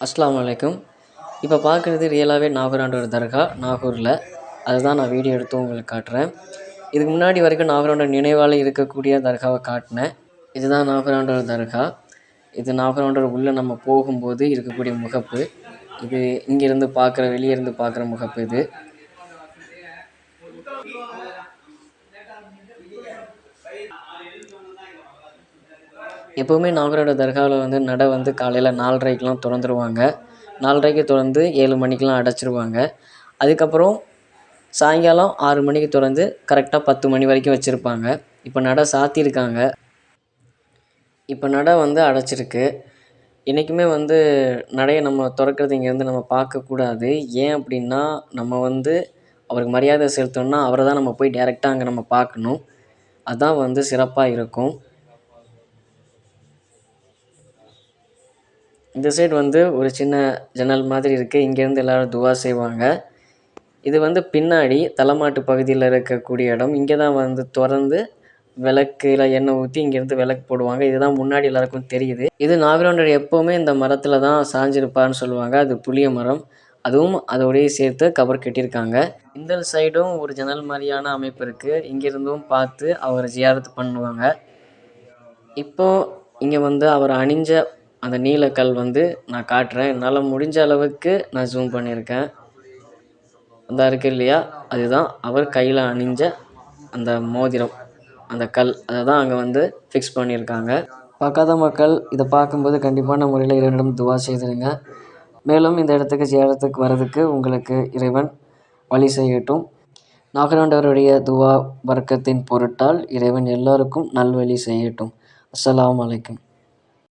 அஸ்ஸலாமு அலைக்கும். இப்போ பார்க்குறது ரியலாகவே நாகூர் ஆண்டவர் தர்கா நாகூரில். அதுதான் நான் வீடியோ எடுத்து உங்களுக்கு காட்டுறேன். இதுக்கு முன்னாடி வரைக்கும் நாகூர் ஆண்டவர் நினைவால் இருக்கக்கூடிய தர்காவை காட்டினேன். இதுதான் நாகூர் ஆண்டவர் தர்கா. இது நாகூர் ஆண்டவர் உள்ளே நம்ம போகும்போது இருக்கக்கூடிய முகப்பு. இது இங்கேருந்து பார்க்குற வெளியேருந்து பார்க்குற முகப்பு இது. எப்போவுமே நாகூரோட தர்காவில் நடை காலையில் 4:30க்கெலாம் திறந்துருவாங்க. 4:30க்கு திறந்து 7 மணிக்கெலாம் அடைச்சிருவாங்க. அதுக்கப்புறம் சாயங்காலம் 6 மணிக்கு திறந்து கரெக்டாக 10 மணி வரைக்கும் வச்சுருப்பாங்க. இப்போ நடை சாத்தியிருக்காங்க. இப்போ நடை அடைச்சிருக்கு. என்றைக்குமே நடையை நம்ம திறக்கிறது இங்கேருந்து நம்ம பார்க்கக்கூடாது. ஏன் அப்படின்னா நம்ம அவருக்கு மரியாதை செலுத்தணும்னா அவரை தான் நம்ம போய் டைரெக்டாக அங்கே நம்ம பார்க்கணும். அதுதான் சிறப்பாக இருக்கும். இந்த சைடு ஒரு சின்ன ஜன்னல் மாதிரி இருக்குது. இங்கேருந்து எல்லோரும் துவா செய்வாங்க. இது பின்னாடி தலைமாட்டு பகுதியில் இருக்கக்கூடிய இடம். இங்கே தான் திறந்து விளக்குல எண்ணெய் ஊற்றி இங்கேருந்து விளக்கு போடுவாங்க. இதுதான் முன்னாடி எல்லாருக்கும் தெரியுது. இது நாகூர் ஆண்டவர் எப்போவுமே இந்த மரத்தில் தான் சாஞ்சிருப்பார்னு சொல்லுவாங்க. அது புளிய மரம். அதுவும் அதோடய சேர்த்து கவர் கட்டியிருக்காங்க. இந்த சைடும் ஒரு ஜன்னல் மாதிரியான அமைப்பு இருக்குது. இங்கேருந்தும் பார்த்து அவரை ஜியாரத்து பண்ணுவாங்க. இப்போது இங்கே அவர் அணிஞ்ச அந்த நீலக்கல் நான் காட்டுறேன். என்னால் முடிஞ்ச அளவுக்கு நான் ஜூம் பண்ணியிருக்கேன். அந்த இருக்குது இல்லையா, அதுதான் அவர் கையில் அணிஞ்ச அந்த மோதிரம், அந்த கல். அதை தான் அங்கே ஃபிக்ஸ் பண்ணியிருக்காங்க. பார்க்காத மக்கள் இதை பார்க்கும்போது கண்டிப்பான முறையில் இறைவனிடம் துவா செய்திருங்க. மேலும் இந்த இடத்துக்கு ஜியாரத்துக்கு வர்றதுக்கு உங்களுக்கு இறைவன் வழி செய்யட்டும். நாகூர் ஆண்டவருடைய துவா வர்க்கத்தின் பொருட்டால் இறைவன் எல்லோருக்கும் நல்வழி செய்யட்டும். அஸ்ஸலாமு அலைக்கும்.